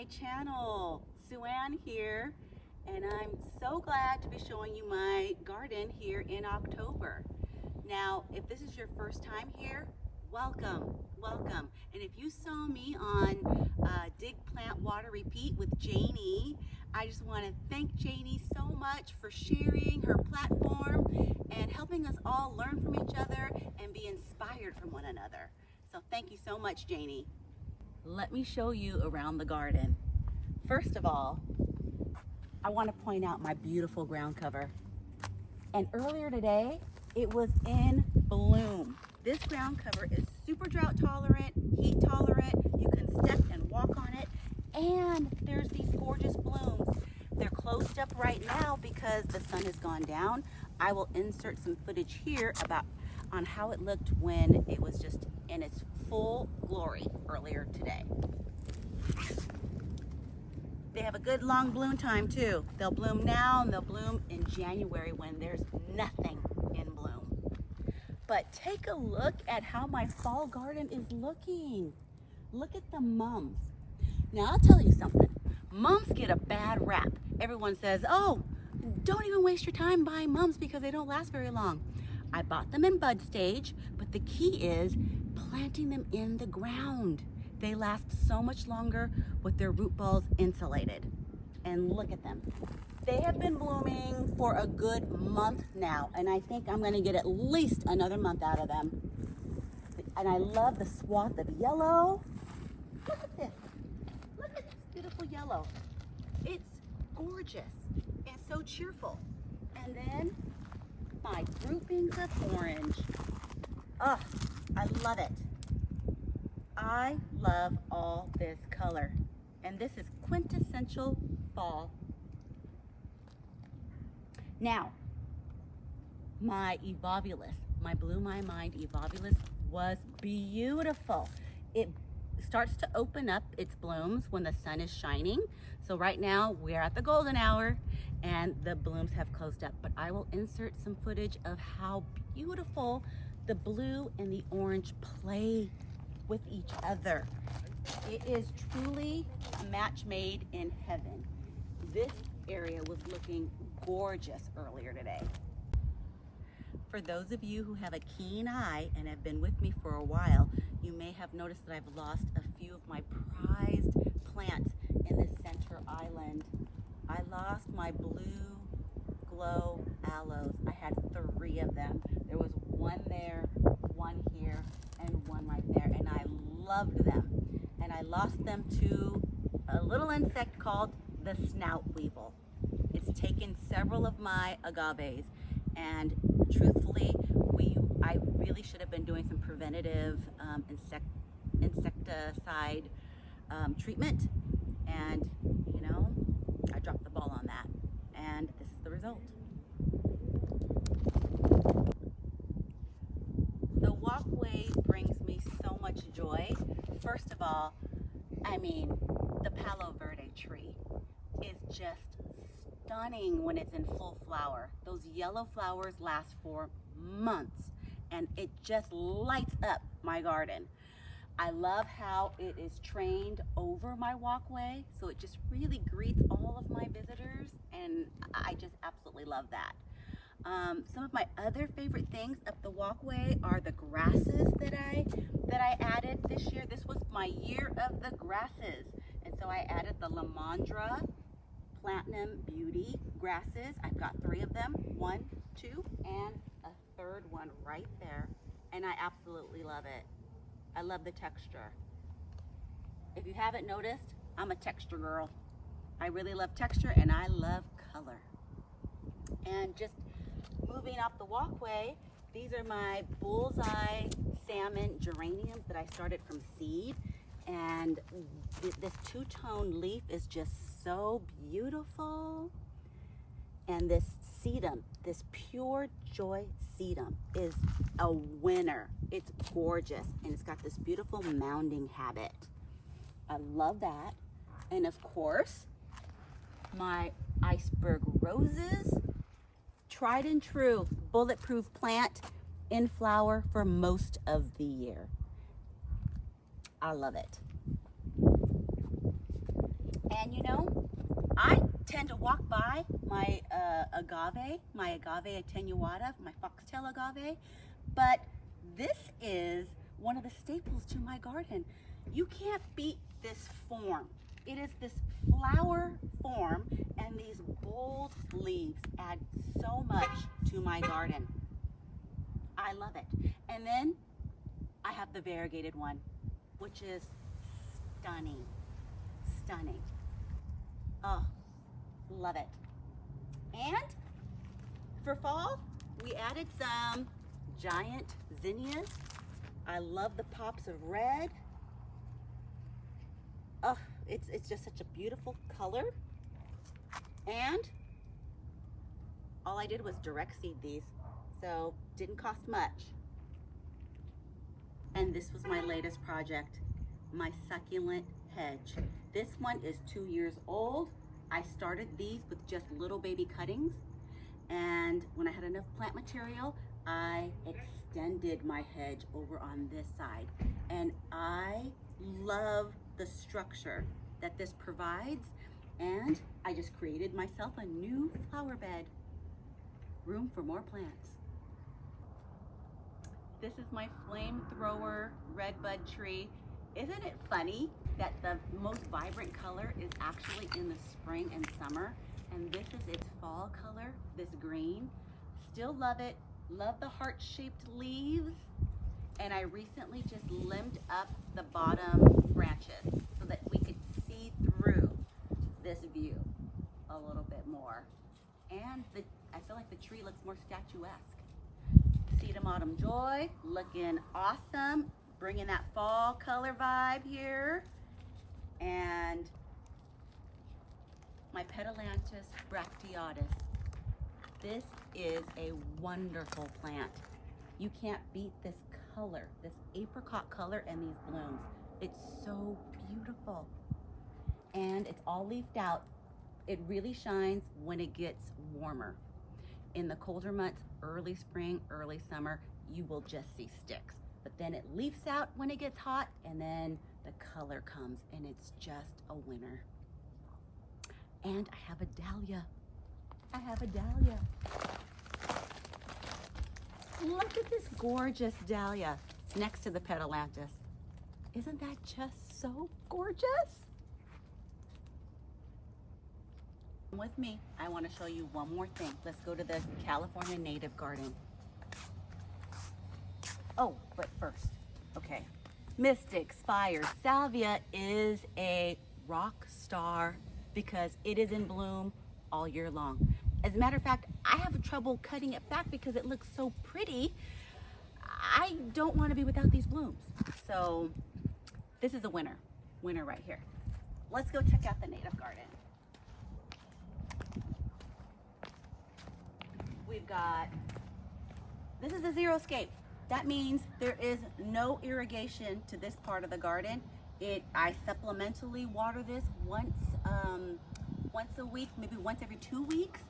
my channel. Sue Ann here, and I'm so glad to be showing you my garden here in October. Now, if this is your first time here, welcome, welcome. And if you saw me on Dig, Plant, Water, Repeat with Janie, I just want to thank Janie so much for sharing her platform and helping us all learn from each other and be inspired from one another. So thank you so much, Janie. Let me show you around the garden. First of all, I want to point out my beautiful ground cover. And earlier today, it was in bloom. This ground cover is super drought tolerant, heat tolerant. You can step and walk on it. And there's these gorgeous blooms. They're closed up right now because the sun has gone down. I will insert some footage here on how it looked when it was just in its full glory earlier today. They have a good long bloom time too. They'll bloom now and they'll bloom in January when there's nothing in bloom. But take a look at how my fall garden is looking. Look at the mums. Now I'll tell you something. Mums get a bad rap. Everyone says, oh, don't even waste your time buying mums because they don't last very long. I bought them in bud stage, but the key is planting them in the ground. They last so much longer with their root balls insulated. And look at them. They have been blooming for a good month now, and I think I'm gonna get at least another month out of them. And I love the swath of yellow. Look at this. Look at this beautiful yellow. It's gorgeous. It's so cheerful. And then my groupings of orange. Oh, I love it. I love all this color. And this is quintessential fall. Now, my evolvulus, my Blew My Mind evolvulus was beautiful. It starts to open up its blooms when the sun is shining. So right now we're at the golden hour and the blooms have closed up, but I will insert some footage of how beautiful the blue and the orange play with each other. It is truly a match made in heaven. This area was looking gorgeous earlier today. For those of you who have a keen eye and have been with me for a while, you may have noticed that I've lost a few of my prized plants in the center island. I lost my blue glow aloes. I had 3 of them. There was one there, one here, and one right there, and I loved them. And I lost them to a little insect called the snout weevil. It's taken several of my agaves, and truthfully, I really should have been doing some preventative insecticide treatment, and you know, I dropped the ball on that, and this is the result. The walkway brings me so much joy. First of all, I mean, the Palo Verde tree is just stunning when it's in full flower. Those yellow flowers last for months and it just lights up my garden. I love how it is trained over my walkway, so it just really greets all of my visitors, and I just absolutely love that. Some of my other favorite things up the walkway are the grasses that I added this year. This was my year of the grasses, and so I added the Lamandra Platinum Beauty grasses. I've got 3 of them, 1, 2, and a 3rd one right there, and I absolutely love it. I love the texture. If you haven't noticed, I'm a texture girl. I really love texture and I love color. And just moving up the walkway, these are my bullseye salmon geraniums that I started from seed. And this 2-tone leaf is just so beautiful. And this sedum, this pure joy sedum, is a winner. It's gorgeous, and it's got this beautiful mounding habit. I love that. And of course, my iceberg roses, tried and true, bulletproof plant in flower for most of the year. I love it. And you know, I tend to walk by my agave attenuata, my foxtail agave, but this is one of the staples to my garden. You can't beat this form. It is this flower form, and these bold leaves add so much to my garden. I love it. And then I have the variegated one, which is stunning, stunning. Oh, love it. And for fall, we added some giant zinnias. I love the pops of red. Oh, it's just such a beautiful color. And all I did was direct seed these, so didn't cost much. And this was my latest project, my succulent hedge. This one is 2 years old. I started these with just little baby cuttings, and when I had enough plant material, I extended my hedge over on this side. And I love the structure that this provides, and I just created myself a new flower bed. Room for more plants. This is my flamethrower redbud tree. Isn't it funny that the most vibrant color is actually in the spring and summer? And this is its fall color, this green. Still love it. Love the heart-shaped leaves. And I recently just limbed up the bottom branches so that we could see through this view a little bit more. And I feel like the tree looks more statuesque. Sedum Autumn Joy, looking awesome, bringing that fall color vibe here. And my Petalanthus bracteatus. This is a wonderful plant. You can't beat this color, this apricot color and these blooms. It's so beautiful. And it's all leafed out. It really shines when it gets warmer. In the colder months, early spring, early summer, you will just see sticks. But then it leaves out when it gets hot, and then the color comes, and it's just a winner. And I have a dahlia. I have a dahlia. Look at this gorgeous dahlia next to the Petalanthus. Isn't that just so gorgeous? With me, I want to show you one more thing. Let's go to the California native garden. Oh, but first, okay. Mystic Spire Salvia is a rock star because it is in bloom all year long. As a matter of fact, I have trouble cutting it back because it looks so pretty. I don't want to be without these blooms. So this is a winner right here. Let's go check out the native garden. We've got, this is a xeriscape. That means there is no irrigation to this part of the garden. I supplementally water this once a week, maybe once every 2 weeks,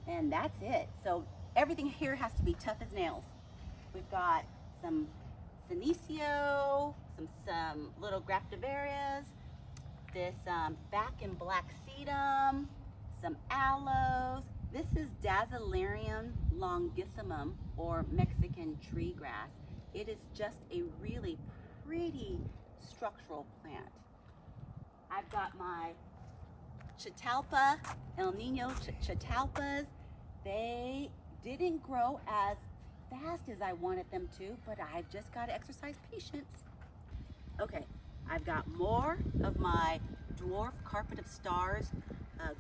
and that's it. So everything here has to be tough as nails. We've got some senecio, some little graptivarias, this back and black sedum, some aloes. This is Dazzlerium longissimum, or Mexican tree grass. It is just a really pretty structural plant. I've got my Catalpa, El Nino Catalpas. They didn't grow as fast as I wanted them to, but I've just got to exercise patience. Okay, I've got more of my dwarf carpet of stars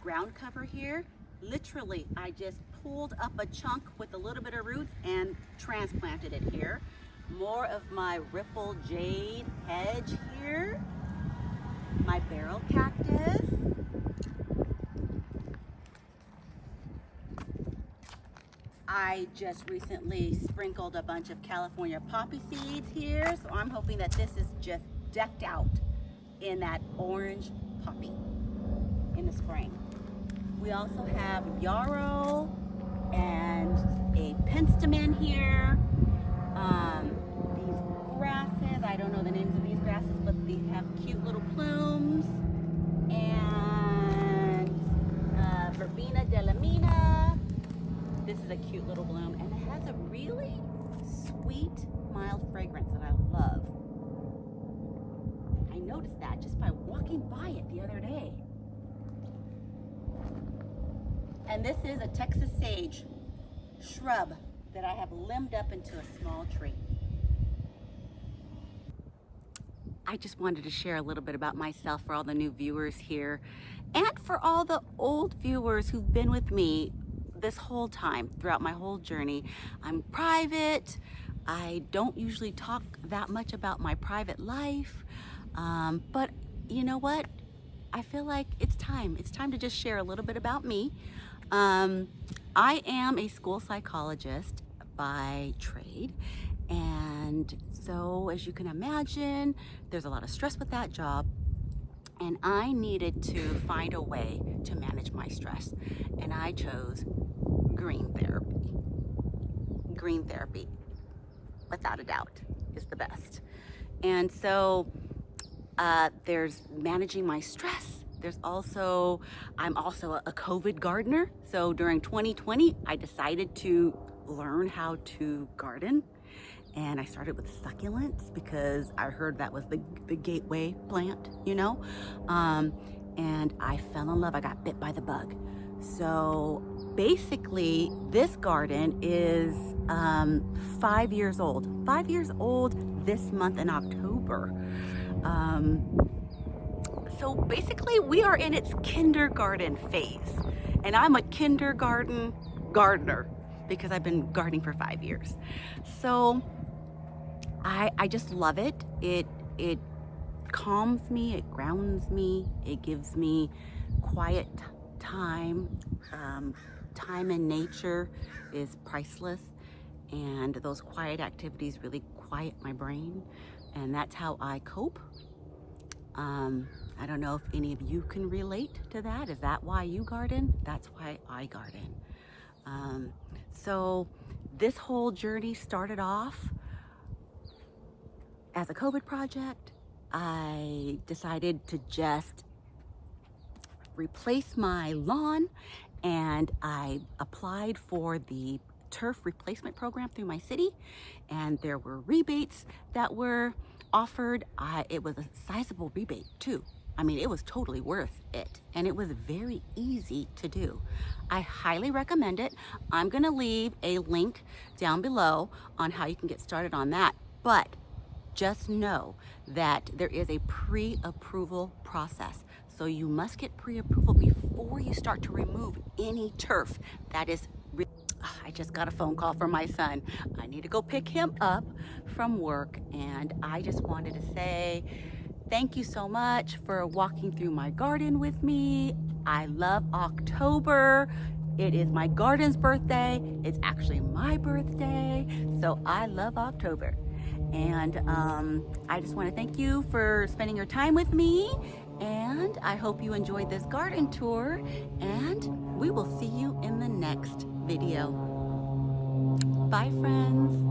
ground cover here. Literally, I just pulled up a chunk with a little bit of roots and transplanted it here. More of my ripple jade hedge here. My barrel cactus. I just recently sprinkled a bunch of California poppy seeds here, so I'm hoping that this is just decked out in that orange poppy in the spring. We also have yarrow and a penstemon here. These grasses, I don't know the names of these grasses, but they have cute little plumes. And a cute little bloom, and it has a really sweet, mild fragrance that I love. I noticed that just by walking by it the other day. And this is a Texas sage shrub that I have limbed up into a small tree. I just wanted to share a little bit about myself for all the new viewers here, and for all the old viewers who've been with me this whole time, throughout my whole journey. I'm private. I don't usually talk that much about my private life, but you know what? I feel like it's time. It's time to just share a little bit about me. I am a school psychologist by trade, and so as you can imagine, there's a lot of stress with that job, and I needed to find a way to manage my stress, and I chose green therapy. Green therapy, without a doubt, is the best. And so there's managing my stress. There's also, I'm also a COVID gardener. So during 2020, I decided to learn how to garden. And I started with succulents because I heard that was the gateway plant, you know? And I fell in love. I got bit by the bug. So basically, this garden is 5 years old. 5 years old this month in October. So basically, we are in its kindergarten phase. And I'm a kindergarten gardener because I've been gardening for 5 years. So I just love it. It calms me, it grounds me, it gives me quiet time. Time in nature is priceless, and those quiet activities really quiet my brain, and that's how I cope. I don't know if any of you can relate to that. Is that why you garden? That's why I garden. So this whole journey started off as a COVID project. I decided to just replace my lawn, and I applied for the turf replacement program through my city, and there were rebates that were offered. It was a sizable rebate too. I mean, it was totally worth it, and it was very easy to do. I highly recommend it. I'm gonna leave a link down below on how you can get started on that, but just know that there is a pre-approval process. So you must get pre-approval before you start to remove any turf. That is, I just got a phone call from my son. I need to go pick him up from work, and I just wanted to say thank you so much for walking through my garden with me. I love October. It is my garden's birthday. It's actually my birthday, so I love October. And I just want to thank you for spending your time with me, and I hope you enjoyed this garden tour, and we will see you in the next video. Bye, friends.